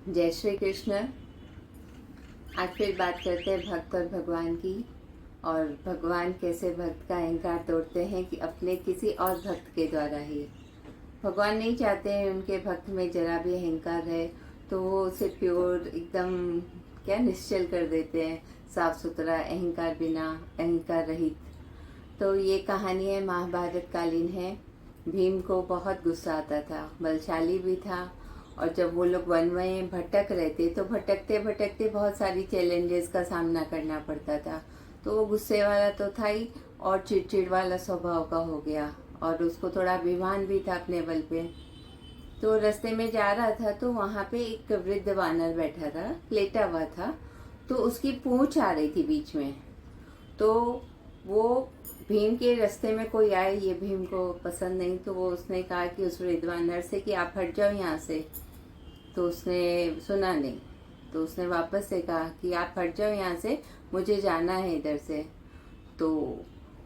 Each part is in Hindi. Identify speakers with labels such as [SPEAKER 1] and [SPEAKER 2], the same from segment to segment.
[SPEAKER 1] जय श्री कृष्ण। आज फिर बात करते हैं भक्त और भगवान की, और भगवान कैसे भक्त का अहंकार तोड़ते हैं कि अपने किसी और भक्त के द्वारा ही। भगवान नहीं चाहते हैं उनके भक्त में जरा भी अहंकार है, तो वो उसे प्योर एकदम निश्चल कर देते हैं, साफ सुथरा, अहंकार बिना, अहंकार रहित। तो ये कहानी है, महाभारत कालीन है। भीम को बहुत गुस्सा आता था, बलशाली भी था, और जब वो लोग वन में भटक रहे थे तो भटकते भटकते बहुत सारी चैलेंजेस का सामना करना पड़ता था। तो वो गुस्से वाला तो था ही, और चिड़चिड़ वाला स्वभाव का हो गया, और उसको थोड़ा अभिमान भी था अपने बल पे। तो रास्ते में जा रहा था तो वहाँ पे एक वृद्ध वानर बैठा था, लेटा हुआ था। तो उसकी पूंछ आ रही थी बीच में। तो वो भीम के रास्ते में कोई आए, ये भीम को पसंद नहीं, तो वो उसने कहा कि उस वृद्ध वानर से कि आप हट जाओ यहाँ से। तो उसने सुना नहीं, तो उसने वापस से कहा कि आप हट जाओ यहाँ से, मुझे जाना है इधर से। तो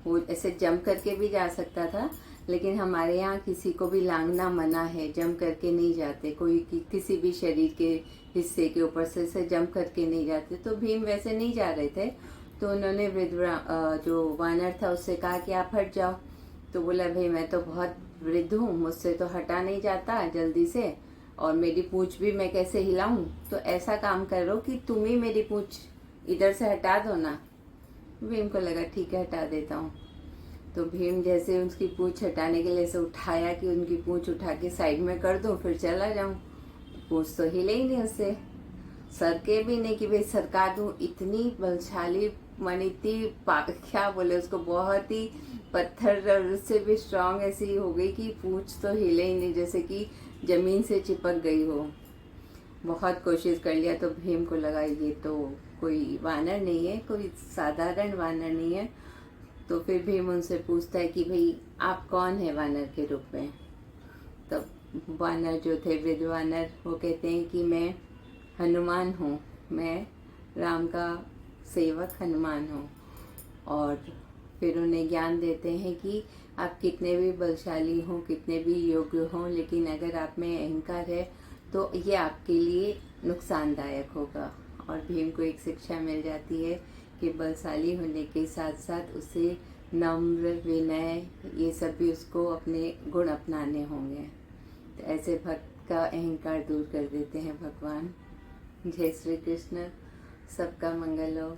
[SPEAKER 1] वो ऐसे जम करके भी जा सकता था, लेकिन हमारे यहाँ किसी को भी लांघना मना है, जम करके नहीं जाते, कोई किसी भी शरीर के हिस्से के ऊपर से जम करके नहीं जाते। तो भीम वैसे नहीं जा रहे थे, तो उन्होंने वृद्ध जो वानर था उससे कहा कि आप हट जाओ। तो बोला, भाई मैं तो बहुत वृद्ध हूँ, मुझसे तो हटा नहीं जाता जल्दी से, और मेरी पूंछ भी मैं कैसे हिलाऊं। तो ऐसा काम करो कि तुम ही मेरी पूंछ इधर से हटा दो ना। भीम को लगा ठीक है, हटा देता हूँ। तो भीम जैसे उसकी पूंछ हटाने के लिए से उठाया कि उनकी पूंछ उठा के साइड में कर दूं फिर चला जाऊं। पूंछ तो हिले ही नहीं उससे, सर के भी नहीं कि भाई सरका दूं। इतनी बलशाली मन, इतनी क्या बोले उसको, बहुत ही पत्थर, और उससे भी स्ट्रांग ऐसी हो गई कि पूंछ तो हिले ही नहीं, जैसे कि जमीन से चिपक गई हो। बहुत कोशिश कर लिया, तो भीम को लगा ये तो कोई वानर नहीं है, कोई साधारण वानर नहीं है। तो फिर भीम उनसे पूछता है कि भाई आप कौन है वानर के रूप में। तब वानर जो थे, वृद्ध वानर, वो कहते हैं कि मैं हनुमान हूँ, मैं राम का सेवक हनुमान हूँ। और फिर उन्हें ज्ञान देते हैं कि आप कितने भी बलशाली हों, कितने भी योग्य हों, लेकिन अगर आप में अहंकार है तो ये आपके लिए नुकसानदायक होगा। और भीम को एक शिक्षा मिल जाती है कि बलशाली होने के साथ साथ उसे नम्र, विनय, ये सब भी उसको अपने गुण अपनाने होंगे। तो ऐसे भक्त का अहंकार दूर कर देते हैं भगवान। जय श्री कृष्ण। सबका मंगल हो।